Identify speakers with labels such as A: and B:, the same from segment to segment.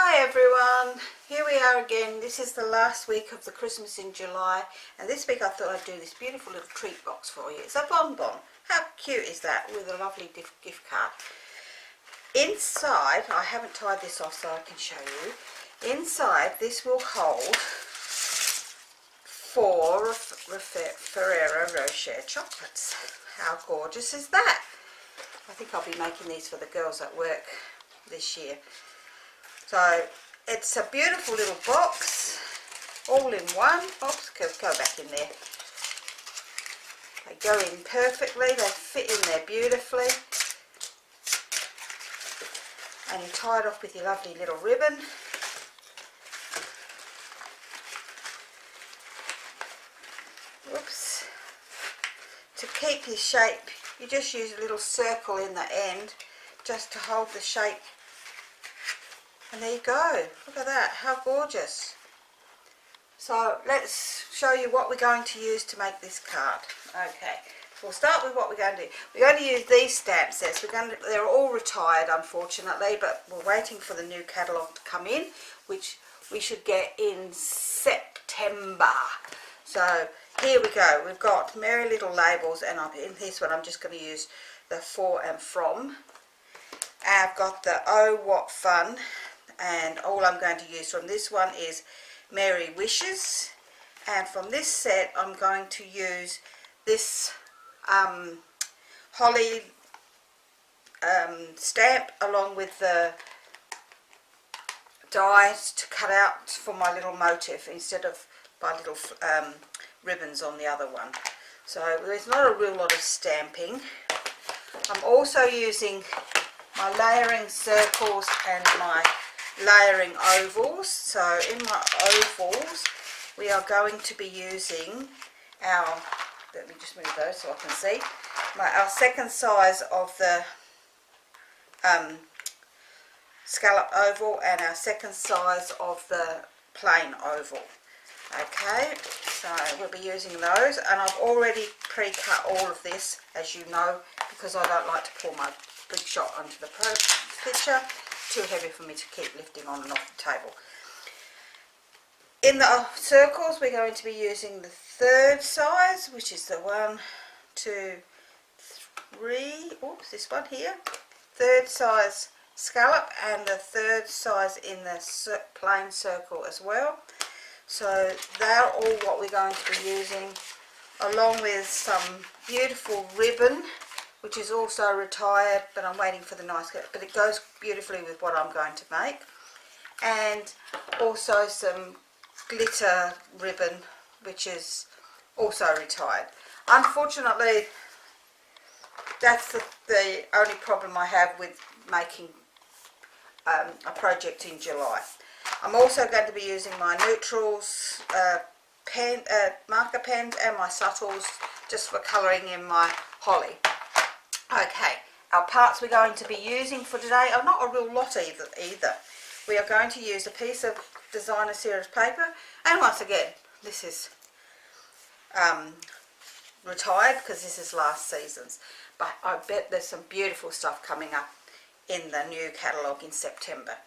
A: Hi everyone, here we are again. This is the last week of the Christmas in July, and this week I thought I'd do this beautiful little treat box for you. It's a bonbon. How cute is that, with a lovely gift card. Inside, I haven't tied this off so I can show you. Inside this will hold 4 Ferrero Rocher chocolates. How gorgeous is that? I think I'll be making these for the girls at work this year. So it's a beautiful little box, all in one. Oops, go back in there. They go in perfectly, they fit in there beautifully. And you tie it off with your lovely little ribbon. Whoops. To keep your shape, you just use a little circle in the end just to hold the shape. And there you go, look at that, how gorgeous. So let's show you what we're going to use to make this card. Okay, so we'll start with what we're going to do. We're going to use these stamp sets. They're all retired unfortunately, but we're waiting for the new catalogue to come in, which we should get in September. So here we go, we've got merry little labels, and in this one I'm just going to use the for and from. I've got the oh what fun. And all I'm going to use from this one is Merry Wishes, and from this set I'm going to use this holly stamp along with the dies to cut out for my little motif instead of my little ribbons on the other one. So there's not a real lot of stamping. I'm also using my layering circles and my layering ovals. So in my ovals we are going to be using our, let me just move those so I can see, our second size of the scallop oval and our second size of the plain oval. Okay, so we'll be using those, and I've already pre-cut all of this, as you know, because I don't like to pour my big shot onto the picture. Too heavy for me to keep lifting on and off the table. In the circles we're going to be using the third size, which is the 1, 2, 3, oops, this one here, third size scallop, and the third size in the plain circle as well. So they're all what we're going to be using, along with some beautiful ribbon, which is also retired, but I'm waiting for the nice, but it goes beautifully with what I'm going to make. And also some glitter ribbon, which is also retired. Unfortunately, that's the only problem I have with making a project in July. I'm also going to be using my neutrals, marker pens, and my subtles, just for colouring in my holly. Okay, our parts we're going to be using for today are not a real lot either. We are going to use a piece of designer series paper, and once again this is retired because this is last season's, but I bet there's some beautiful stuff coming up in the new catalogue in September.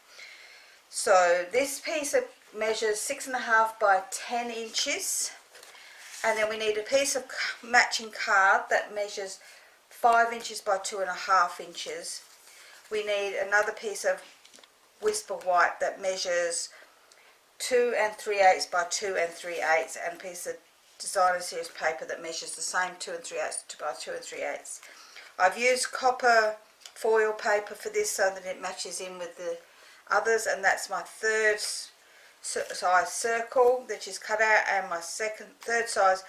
A: So this piece measures 6.5 by 10 inches, and then we need a piece of matching card that measures 5 inches by 2.5 inches. We need another piece of whisper white that measures 2 3/8 by 2 3/8, and a piece of designer series paper that measures the same 2 3/8 by 2 3/8. I've used copper foil paper for this so that it matches in with the others, and that's my third size circle that is cut out, and my third size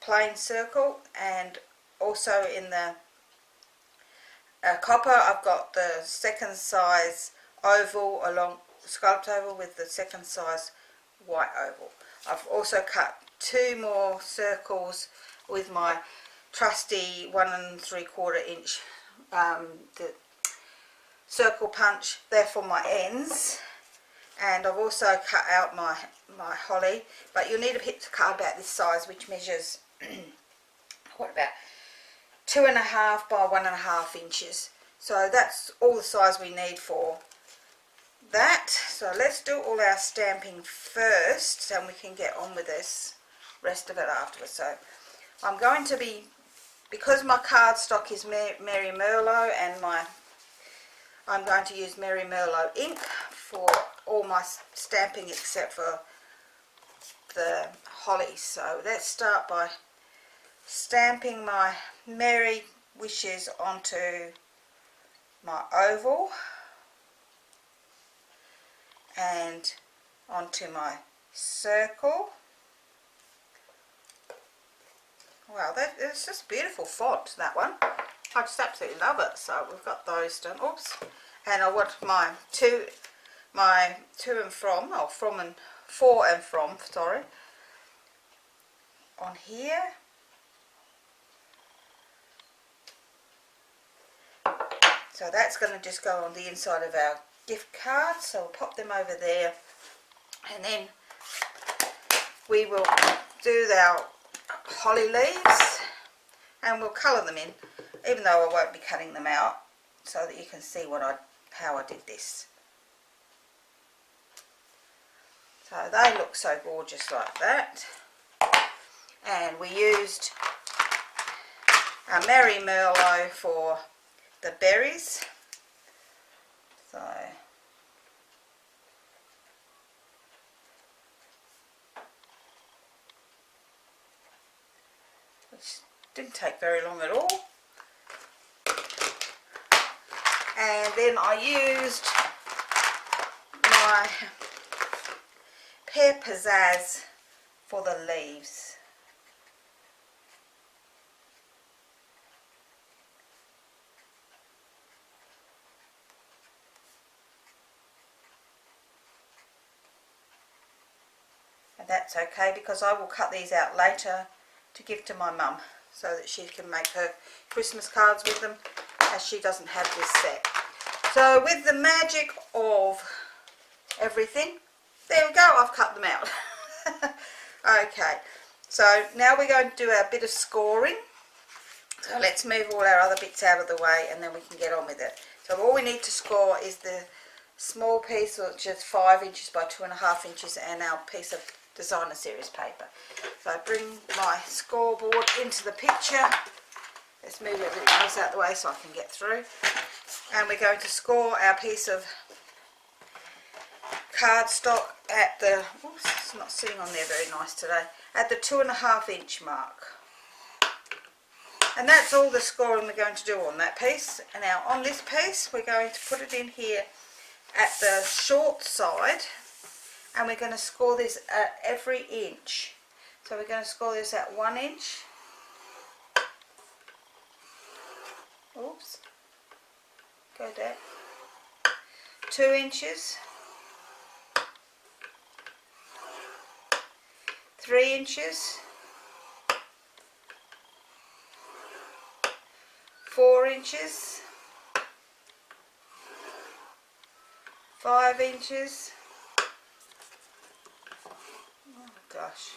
A: plain circle. And also in the copper I've got the second size oval, along scalloped oval, with the second size white oval. I've also cut 2 more circles with my trusty 1 3/4 inch the circle punch. They're for my ends, and I've also cut out my holly, but you'll need a piece of card about this size, which measures what, about 2.5 by 1.5 inches. So that's all the size we need for that. So let's do all our stamping first, and we can get on with this rest of it afterwards. So I'm going to be, because my cardstock is Mary Merlot, and I'm going to use Mary Merlot ink for all my stamping except for the holly. So let's start by stamping my Merry Wishes onto my oval and onto my circle. Wow, it's just beautiful font, that one. I just absolutely love it. So we've got those done. Oops. And I want my to and from, or from and for and from, sorry, on here. So that's going to just go on the inside of our gift card. So we'll pop them over there, and then we will do our holly leaves, and we'll colour them in, even though I won't be cutting them out, so that you can see how I did this. So they look so gorgeous like that. And we used our Mary Merlot for the berries. So which didn't take very long at all. And then I used my Pear Pizzazz for the leaves. And that's okay, because I will cut these out later to give to my mum, so that she can make her Christmas cards with them, as she doesn't have this set. So with the magic of everything, there we go, I've cut them out. Okay, so now we're going to do our bit of scoring. So let's move all our other bits out of the way, and then we can get on with it. So all we need to score is the small piece, which is 5 inches by 2.5 inches, and our piece of designer series paper. So I bring my scoreboard into the picture. Let's move everything else out of the way so I can get through. And we're going to score our piece of cardstock at the, oops, it's not sitting on there very nice today, at the 2.5 inch mark. And that's all the scoring we're going to do on that piece. And now on this piece, we're going to put it in here at the short side, and we're going to score this at every inch. So we're going to score this at 1 inch. Oops. Go down. 2 inches. 3 inches. 4 inches. 5 inches. Oh gosh.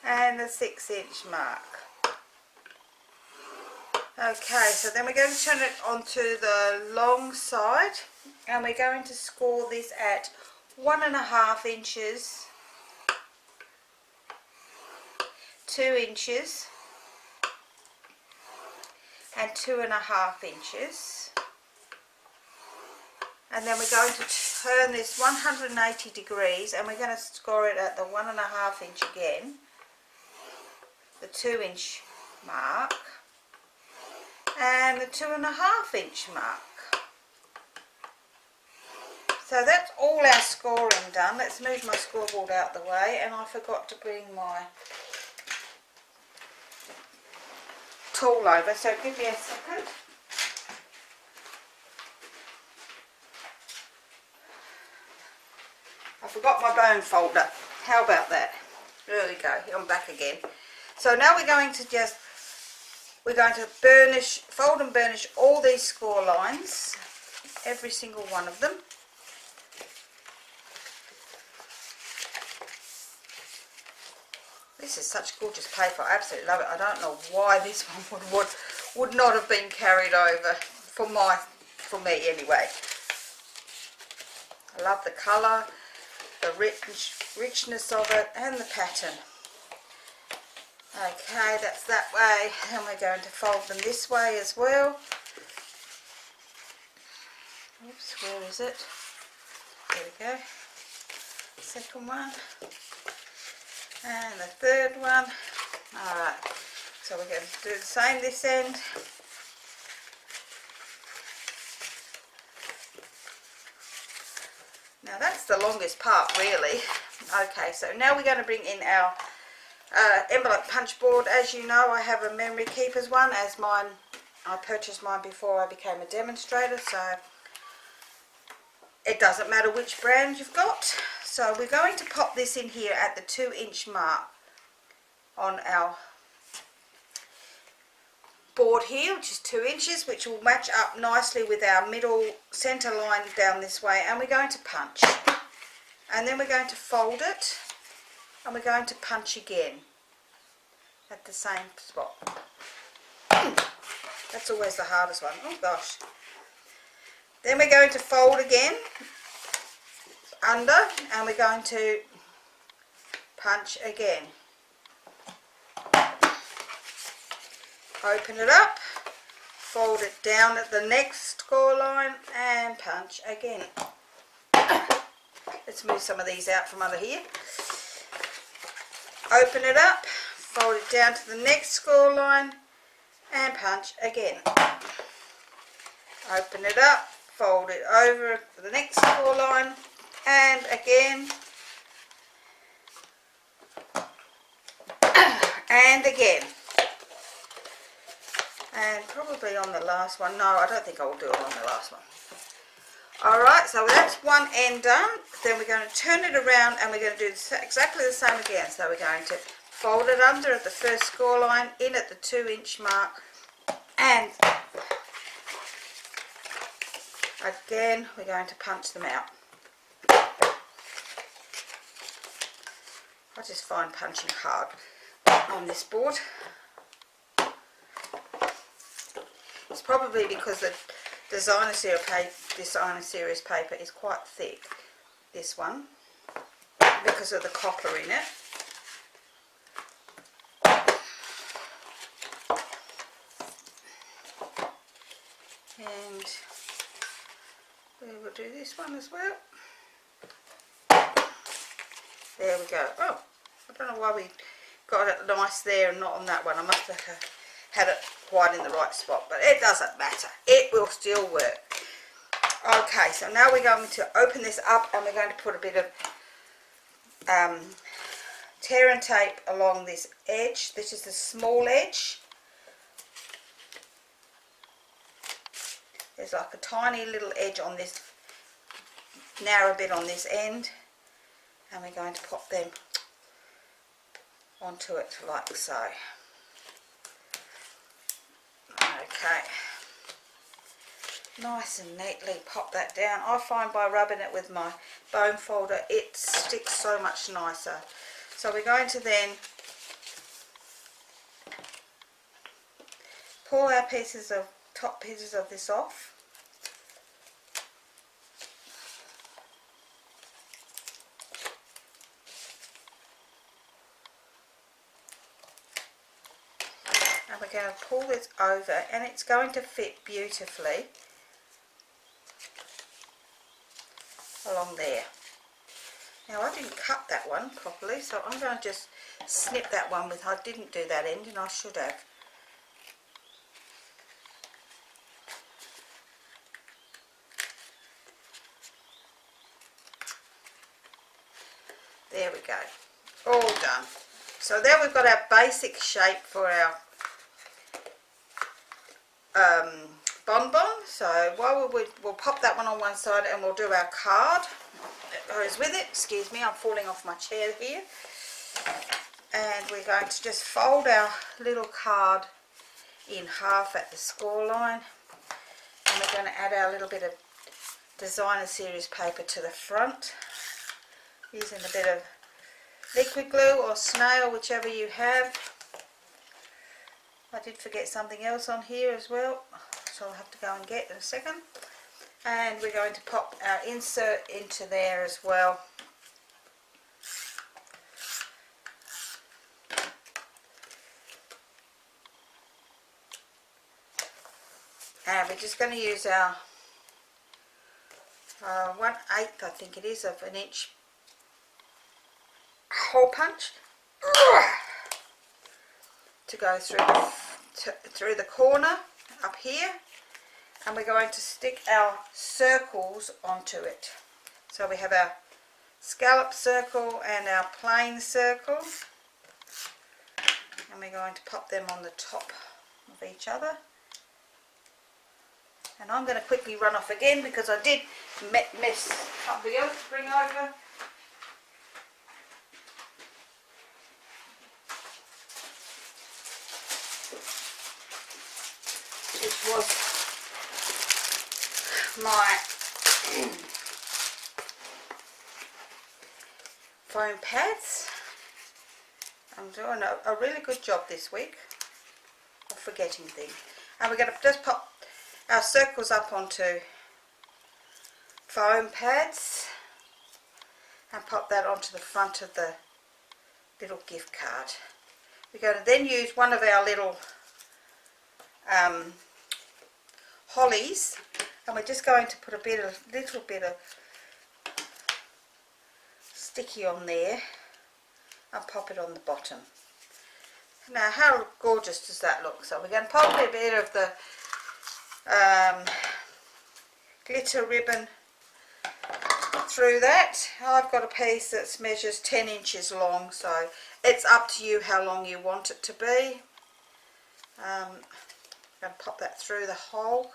A: And the 6 inch mark. Okay, so then we're going to turn it onto the long side, and we're going to score this at 1.5 inches, 2 inches, and 2.5 inches. And then we're going to turn this 180 degrees, and we're going to score it at the 1.5 inch again, the 2 inch mark, and the 2.5 inch mark. So that's all our scoring done. Let's move my scoreboard out the way, and I forgot to bring my tool over, so give me a second. I forgot my bone folder. How about that? There we go. I'm back again. So now we're going to burnish, fold and burnish all these score lines, every single one of them. This is such gorgeous paper. I absolutely love it. I don't know why this one would not have been carried over for me anyway. love the colour, the richness of it, and the pattern. Okay, that's that way, and we're going to fold them this way as well. Oops, where is it? There we go. Second one. And the third one. Alright, so we're going to do the same this end. Now that's the longest part really. Okay, so now we're going to bring in our envelope punch board. As you know, I have a memory keepers one, as mine, I purchased mine before I became a demonstrator, so it doesn't matter which brand you've got. So we're going to pop this in here at the 2-inch mark on our board here, which is 2 inches, which will match up nicely with our middle center line down this way, and we're going to punch, and then we're going to fold it, and we're going to punch again at the same spot. That's always the hardest one. Oh gosh. Then we're going to fold again under, and we're going to punch again. Open it up, fold it down at the next score line, and punch again. Let's move some of these out from under here. Open it up, fold it down to the next score line, and punch again. Open it up, fold it over to the next score line, and again, and again. And probably on the last one. No, I don't think I will do it on the last one. Alright, so that's one end done. Then we're going to turn it around, and we're going to do exactly the same again. So we're going to fold it under at the first score line, in at the 2-inch mark, and again we're going to punch them out. I just find punching hard on this board. It's probably because the designer series paper is quite thick, this one, because of the copper in it. And we will do this one as well. There we go. Oh, I don't know why we got it nice there and not on that one. I must have had it quite in the right spot, but it doesn't matter. It will still work. Okay, so now we're going to open this up, and we're going to put a bit of tear and tape along this edge. This is the small edge. There's like a tiny little edge on this, narrow bit on this end, and we're going to pop them onto it like so. Okay, nice and neatly pop that down. I find by rubbing it with my bone folder it sticks so much nicer. So we're going to then pull our top pieces of this off. And we're going to pull this over, and it's going to fit beautifully along there. Now I didn't cut that one properly, so I'm going to just snip that one with, I didn't do that end and I should have. There we go, all done. So there we've got our basic shape for our bonbon. So while we'll pop that one on one side, and we'll do our card that goes with it. Excuse me, I'm falling off my chair here. And we're going to just fold our little card in half at the score line, and we're going to add our little bit of designer series paper to the front, using a bit of liquid glue or snail, whichever you have. I did forget something else on here as well, so I'll have to go and get in a second. And we're going to pop our insert into there as well. And we're just going to use our 1/8, I think it is, of an inch hole punch to go through the corner up here, and we're going to stick our circles onto it. So we have our scallop circle and our plain circle, and we're going to pop them on the top of each other. And I'm going to quickly run off again because I did miss something else to bring over. Which was my foam pads. I'm doing a really good job this week of forgetting things. And we're going to just pop our circles up onto foam pads and pop that onto the front of the little gift card. We're going to then use one of our little hollies, and we're just going to put a little bit of sticky on there and pop it on the bottom. Now, how gorgeous does that look? So we're going to pop a bit of the glitter ribbon through that. I've got a piece that measures 10 inches long, so it's up to you how long you want it to be. I'm going to pop that through the hole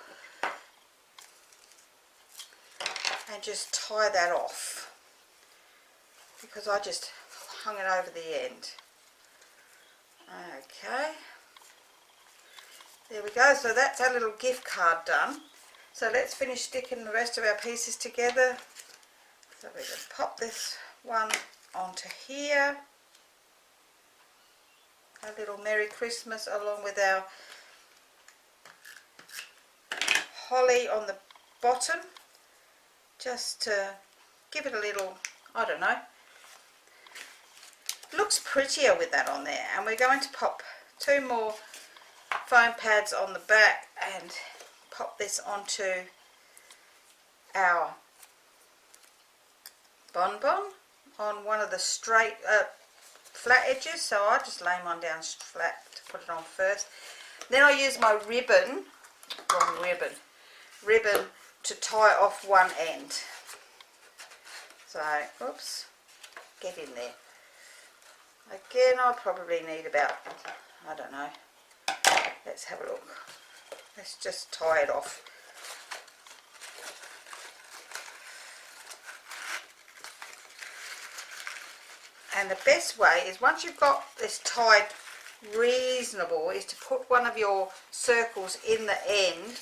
A: and just tie that off because I just hung it over the end. Okay, there we go. So that's our little gift card done. So let's finish sticking the rest of our pieces together. So we're going to pop this one onto here, a little Merry Christmas along with our holly on the bottom, just to give it a little, I don't know, looks prettier with that on there. And we're going to pop 2 more foam pads on the back and pop this onto our bonbon on one of the straight flat edges. So I just lay mine down flat to put it on first. Then I use my ribbon to tie off one end. So, oops, get in there. Again, I'll probably need about, I don't know, let's have a look. Let's just tie it off. And the best way is, once you've got this tied reasonable, is to put one of your circles in the end.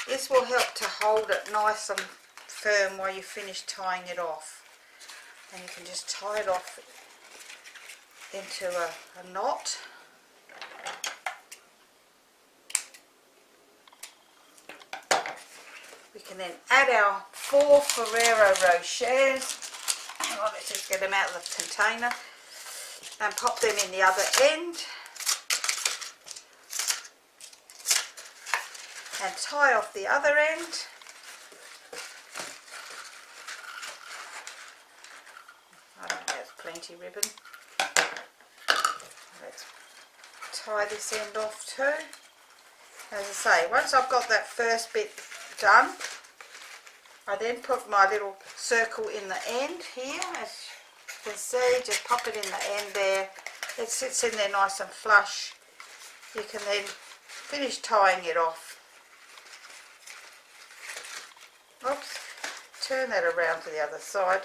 A: This will help to hold it nice and firm while you finish tying it off. And you can just tie it off into a knot. We can then add our 4 Ferrero Rochers. Oh, let's just get them out of the container and pop them in the other end and tie off the other end. I think that's plenty ribbon. Let's tie this end off too. As I say, once I've got that first bit done, I then put my little circle in the end here. As you can see, just pop it in the end there. It sits in there nice and flush. You can then finish tying it off. Oops, turn that around to the other side.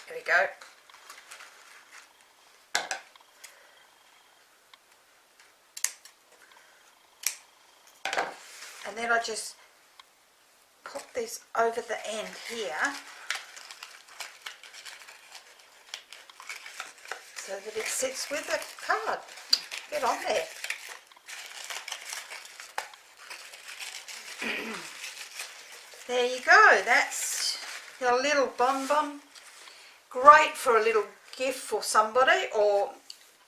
A: There we go. And then I just pop this over the end here so that it sits with the card. Get on there. there you go. That's your little bonbon. Great for a little gift for somebody, or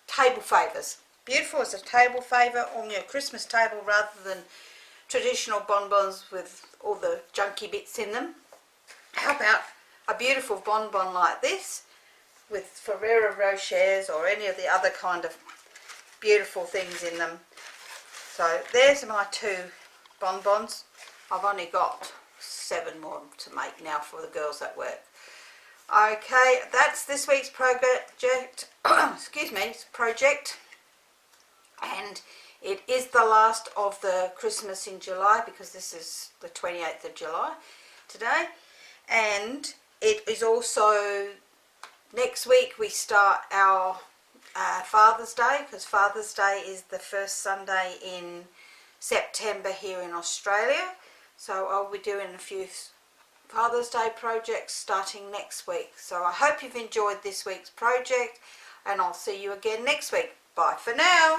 A: table favours. Beautiful as a table favour on your Christmas table rather than traditional bonbons with all the junky bits in them. How about a beautiful bonbon like this with Ferrero Rochers or any of the other kind of beautiful things in them. So there's my 2 bonbons. I've only got 7 more to make now for the girls at work. Okay, that's this week's project. Excuse me, project. And it is the last of the Christmas in July, because this is the 28th of July today. And it is also, next week we start our Father's Day, because Father's Day is the first Sunday in September here in Australia. So I'll be doing a few Father's Day projects starting next week. So I hope you've enjoyed this week's project, and I'll see you again next week. Bye for now.